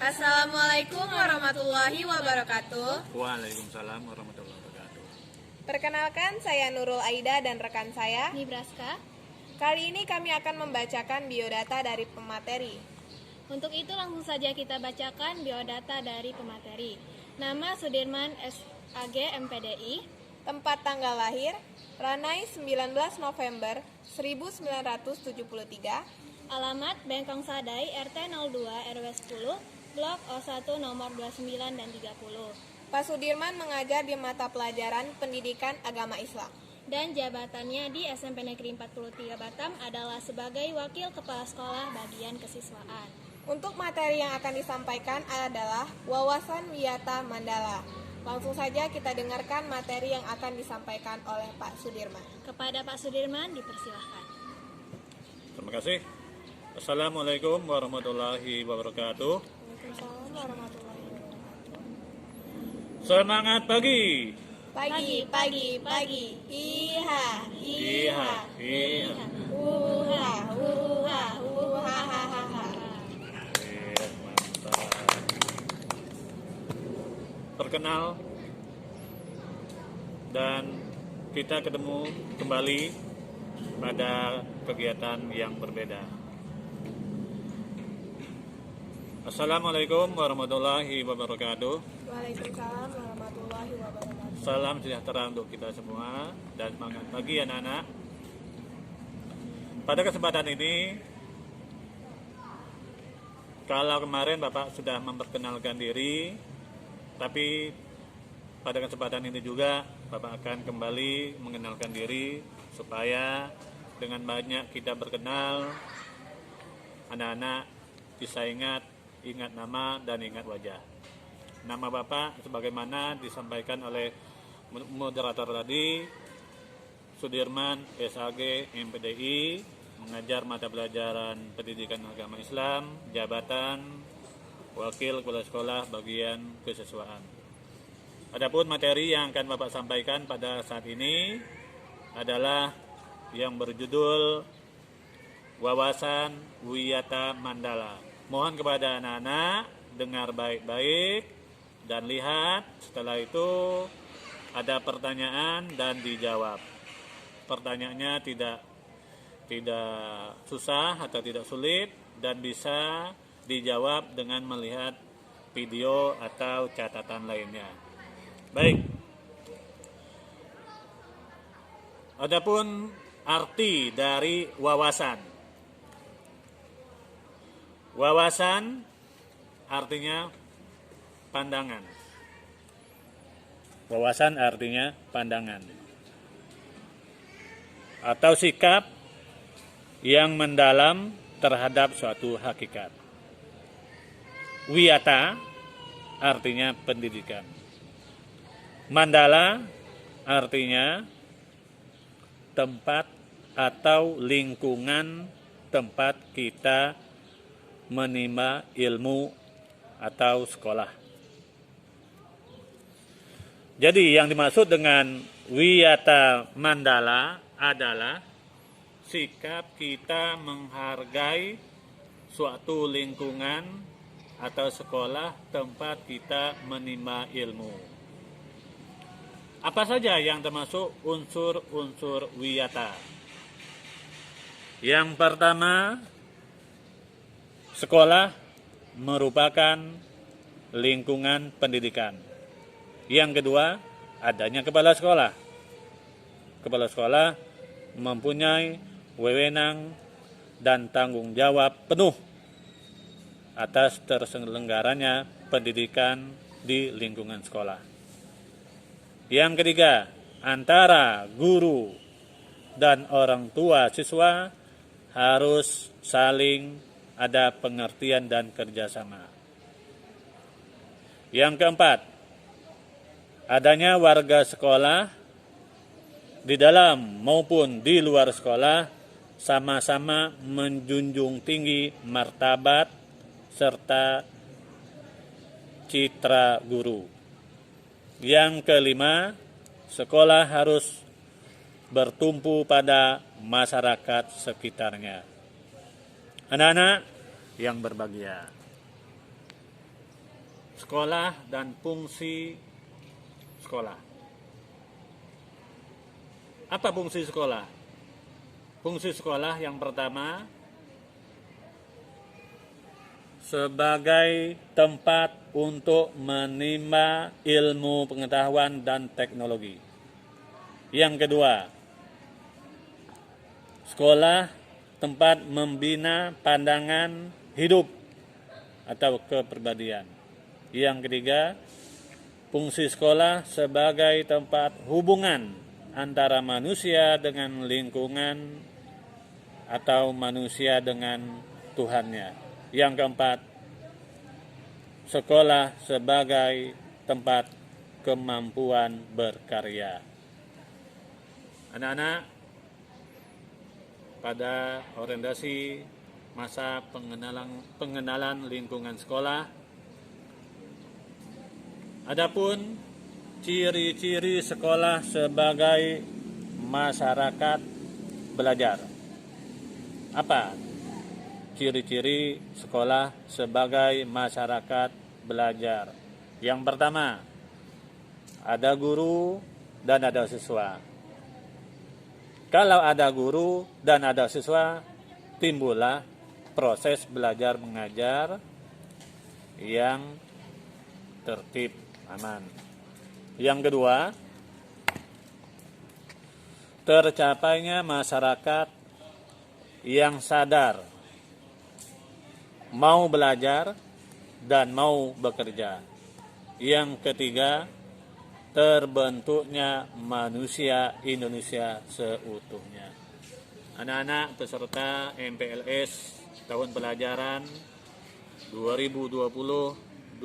Assalamualaikum warahmatullahi wabarakatuh. Waalaikumsalam warahmatullahi wabarakatuh. Perkenalkan, saya Nurul Aida dan rekan saya Nibraska. Kali ini kami akan membacakan biodata dari pemateri. Untuk itu langsung saja kita bacakan biodata dari pemateri. Nama Sudirman SAG MPDI. Tempat tanggal lahir Ranai 19 November 1973. Alamat Bengkong Sadai RT 02 RW 10 Blok O1 nomor 29 dan 30. Pak Sudirman mengajar di mata pelajaran Pendidikan Agama Islam. Dan jabatannya di SMP Negeri 43 Batam adalah sebagai Wakil Kepala Sekolah Bagian Kesiswaan. Untuk materi yang akan disampaikan adalah Wawasan Wiyata Mandala. Langsung saja kita dengarkan materi yang akan disampaikan oleh Pak Sudirman. Kepada Pak Sudirman dipersilahkan. Terima kasih. Assalamualaikum warahmatullahi wabarakatuh. Waalaikumsalam warahmatullahi wabarakatuh. Semangat pagi. Pagi. Iha. Iha. Uha. Uhahaha. Mantap. Perkenal dan kita ketemu kembali pada kegiatan yang berbeda. Assalamualaikum warahmatullahi wabarakatuh. Waalaikumsalam warahmatullahi wabarakatuh. Salam sejahtera untuk kita semua dan semangat pagi anak-anak. Pada kesempatan ini, kalau kemarin Bapak sudah memperkenalkan diri, tapi pada kesempatan ini juga Bapak akan kembali mengenalkan diri supaya dengan banyak kita berkenal, anak-anak bisa ingat nama dan ingat wajah. Nama Bapak sebagaimana disampaikan oleh moderator tadi, Sudirman SAG MPDI, mengajar mata pelajaran Pendidikan Agama Islam, jabatan Wakil Kepala Sekolah Bagian Kesiswaan. Adapun materi yang akan Bapak sampaikan pada saat ini adalah yang berjudul Wawasan Wiyata Mandala. Mohon kepada anak-anak dengar baik-baik dan lihat. Setelah itu ada pertanyaan dan dijawab. Pertanyaannya tidak susah atau tidak sulit dan bisa dijawab dengan melihat video atau catatan lainnya. Baik. Adapun arti dari wawasan. Wawasan artinya pandangan. Wawasan artinya pandangan. Atau sikap yang mendalam terhadap suatu hakikat. Wiyata artinya pendidikan. Mandala artinya tempat atau lingkungan tempat kita menimba ilmu atau sekolah. Jadi yang dimaksud dengan wiyata mandala adalah sikap kita menghargai suatu lingkungan atau sekolah tempat kita menimba ilmu. Apa saja yang termasuk unsur-unsur wiyata? Yang pertama, sekolah merupakan lingkungan pendidikan. Yang kedua, adanya kepala sekolah. Kepala sekolah mempunyai wewenang dan tanggung jawab penuh atas terselenggaranya pendidikan di lingkungan sekolah. Yang ketiga, antara guru dan orang tua siswa harus saling ada pengertian dan kerjasama. Yang keempat, adanya warga sekolah di dalam maupun di luar sekolah sama-sama menjunjung tinggi martabat serta citra guru. Yang kelima, sekolah harus bertumpu pada masyarakat sekitarnya. Anak-anak yang berbahagia, sekolah dan fungsi sekolah. Apa fungsi sekolah? Fungsi sekolah yang pertama sebagai tempat untuk menimba ilmu pengetahuan dan teknologi. Yang kedua, sekolah tempat membina pandangan hidup atau kepribadian. Yang ketiga, fungsi sekolah sebagai tempat hubungan antara manusia dengan lingkungan atau manusia dengan Tuhannya. Yang keempat, sekolah sebagai tempat kemampuan berkarya. Anak-anak, pada orientasi masa pengenalan lingkungan sekolah, adapun ciri-ciri sekolah sebagai masyarakat belajar. Apa ciri-ciri sekolah sebagai masyarakat belajar? Yang pertama, ada guru dan ada siswa. Kalau ada guru dan ada siswa, timbullah proses belajar mengajar yang tertib, aman. Yang kedua, tercapainya masyarakat yang sadar, mau belajar dan mau bekerja. Yang ketiga, terbentuknya manusia Indonesia seutuhnya. Anak-anak peserta MPLS tahun pelajaran 2020-2021.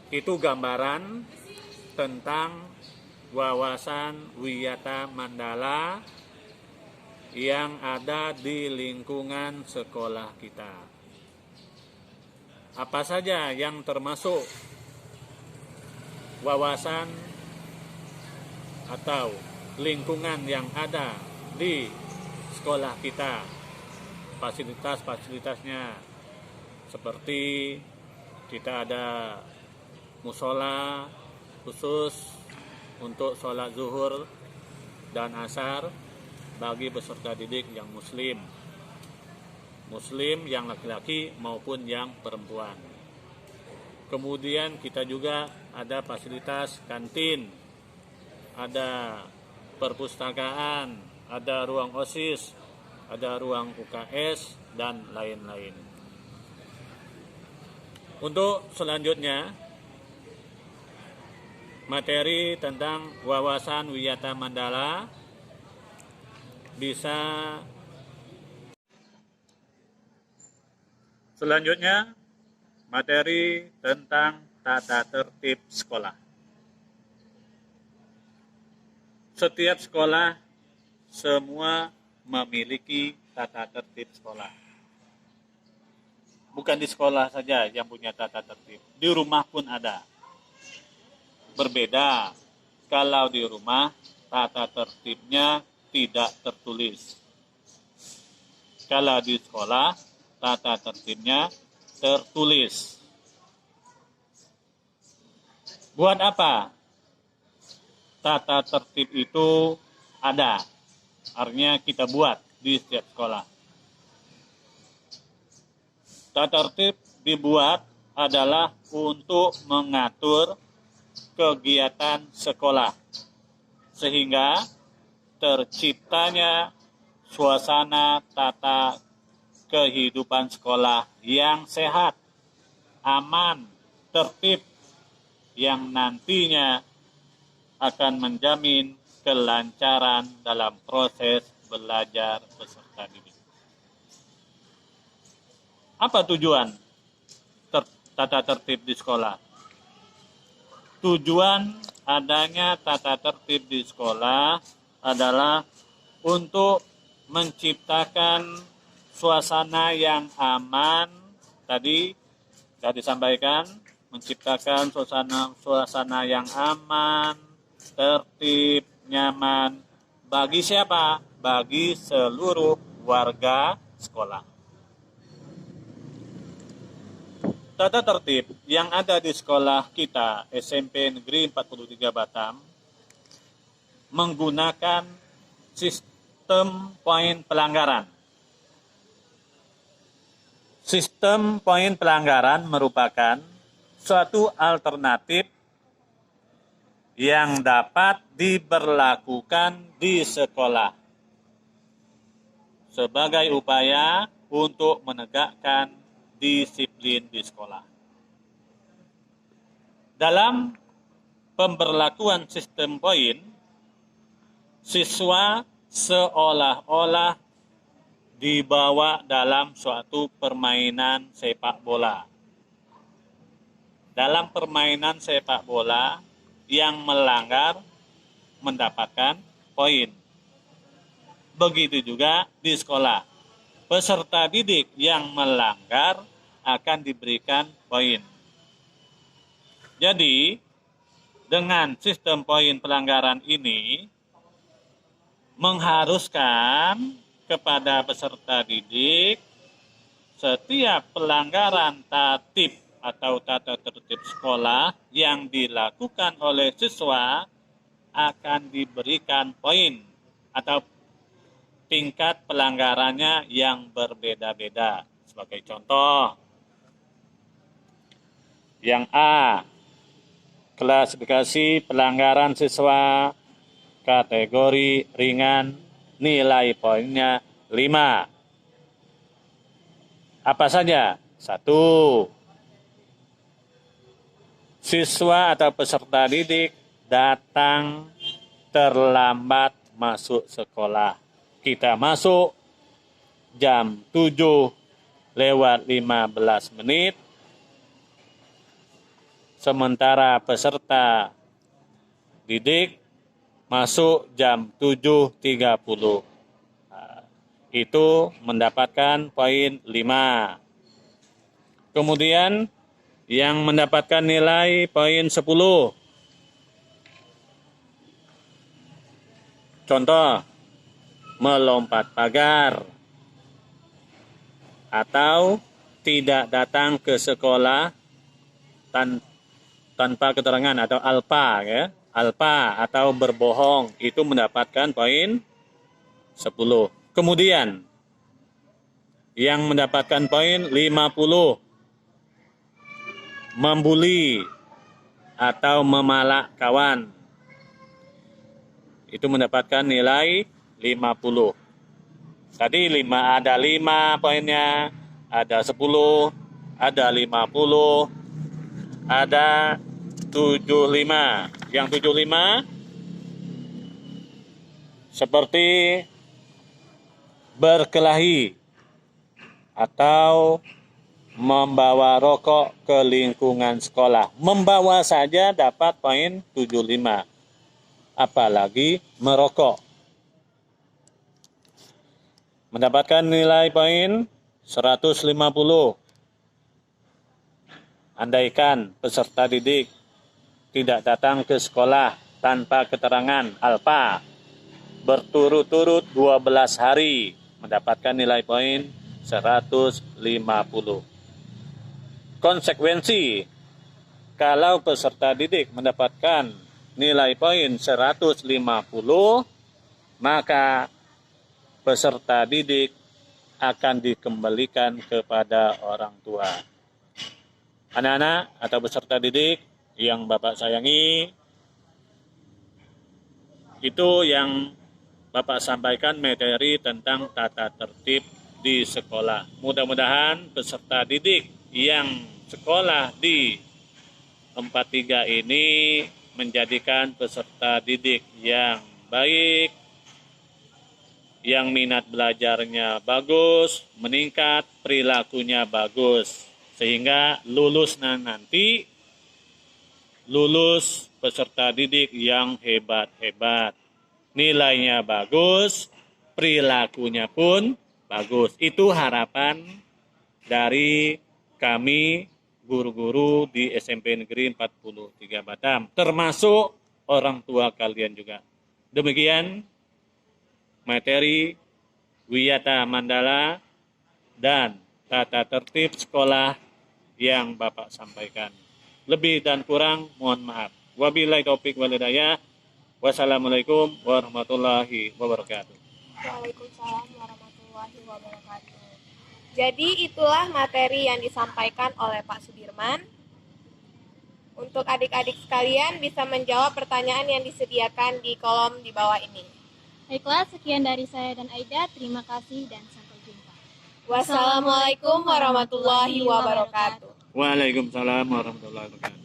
Itu gambaran tentang wawasan Wiyata Mandala yang ada di lingkungan sekolah kita. Apa saja yang termasuk wawasan atau lingkungan yang ada di sekolah kita? Fasilitas-fasilitasnya seperti kita ada musola khusus untuk sholat zuhur dan asar bagi peserta didik yang muslim yang laki-laki maupun yang perempuan. Kemudian kita juga ada fasilitas kantin, ada perpustakaan, ada ruang OSIS, ada ruang UKS, dan lain-lain. Untuk selanjutnya, materi tentang wawasan Wiyata Mandala bisa selanjutnya materi tentang tata tertib sekolah. Setiap sekolah semua memiliki tata tertib sekolah. Bukan di sekolah saja yang punya tata tertib, di rumah pun ada. Berbeda kalau di rumah tata tertibnya tidak tertulis. Kalau di sekolah tata tertibnya tertulis. Buat apa tata tertib itu ada? Artinya kita buat di setiap sekolah. Tata tertib dibuat adalah untuk mengatur kegiatan sekolah, sehingga terciptanya suasana tata kehidupan sekolah yang sehat, aman, tertib, yang nantinya akan menjamin kelancaran dalam proses belajar peserta didik. Apa tujuan tata tertib di sekolah? Tujuan adanya tata tertib di sekolah adalah untuk menciptakan suasana yang aman. Tadi sudah disampaikan, menciptakan suasana yang aman, tertib, nyaman. Bagi siapa? Bagi seluruh warga sekolah. tata tertib yang ada di sekolah kita SMP Negeri 43 Batam menggunakan sistem poin pelanggaran. Sistem poin pelanggaran merupakan suatu alternatif yang dapat diberlakukan di sekolah sebagai upaya untuk menegakkan disiplin di sekolah. Dalam pemberlakuan sistem poin, siswa seolah-olah dibawa dalam suatu permainan sepak bola. Dalam permainan sepak bola, yang melanggar mendapatkan poin. Begitu juga di sekolah. Peserta didik yang melanggar akan diberikan poin. Jadi, dengan sistem poin pelanggaran ini mengharuskan kepada peserta didik setiap pelanggaran tatib atau tata tertib sekolah yang dilakukan oleh siswa akan diberikan poin atau tingkat pelanggarannya yang berbeda-beda. Sebagai contoh, yang A, klasifikasi pelanggaran siswa kategori ringan, nilai poinnya 5. Apa saja? 1. Siswa atau peserta didik datang terlambat masuk sekolah. Kita masuk jam 7:15, sementara peserta didik masuk jam 7:30. Itu mendapatkan poin 5. Kemudian yang mendapatkan nilai poin 10. Contoh, melompat pagar atau tidak datang ke sekolah tanpa keterangan atau alpa, ya. Alpa atau berbohong, itu mendapatkan poin 10. Kemudian yang mendapatkan poin 50, membuli atau memalak kawan, itu mendapatkan nilai 50. Tadi ada 5 poinnya, ada 10, ada 50, ada 75. Yang 75 seperti berkelahi atau membawa rokok ke lingkungan sekolah. Membawa saja dapat poin 75. Apalagi merokok. Mendapatkan nilai poin 150. Andaikan peserta didik tidak datang ke sekolah tanpa keterangan alpa berturut-turut 12 hari, mendapatkan nilai poin 150. Konsekuensi, kalau peserta didik mendapatkan nilai poin 150, maka peserta didik akan dikembalikan kepada orang tua. Anak-anak atau peserta didik yang Bapak sayangi, itu yang Bapak sampaikan materi tentang tata tertib di sekolah. Mudah-mudahan peserta didik yang sekolah di 43 ini menjadikan peserta didik yang baik, yang minat belajarnya bagus, meningkat, perilakunya bagus, sehingga nanti lulus peserta didik yang hebat-hebat. Nilainya bagus, perilakunya pun bagus. Itu harapan dari kami guru-guru di SMP Negeri 43 Batam, termasuk orang tua kalian juga. Demikian materi Wiyata Mandala dan tata tertib sekolah yang Bapak sampaikan. Lebih dan kurang mohon maaf. Wabillahi taufik wal hidayah. Wassalamualaikum warahmatullahi wabarakatuh. Waalaikumsalam warahmatullahi wabarakatuh. Jadi itulah materi yang disampaikan oleh Pak Sudirman. Untuk adik-adik sekalian bisa menjawab pertanyaan yang disediakan di kolom di bawah ini. Baiklah, sekian dari saya dan Aida. Terima kasih dan sampai jumpa. Wassalamualaikum warahmatullahi wabarakatuh. Waalaikumsalam warahmatullahi wabarakatuh.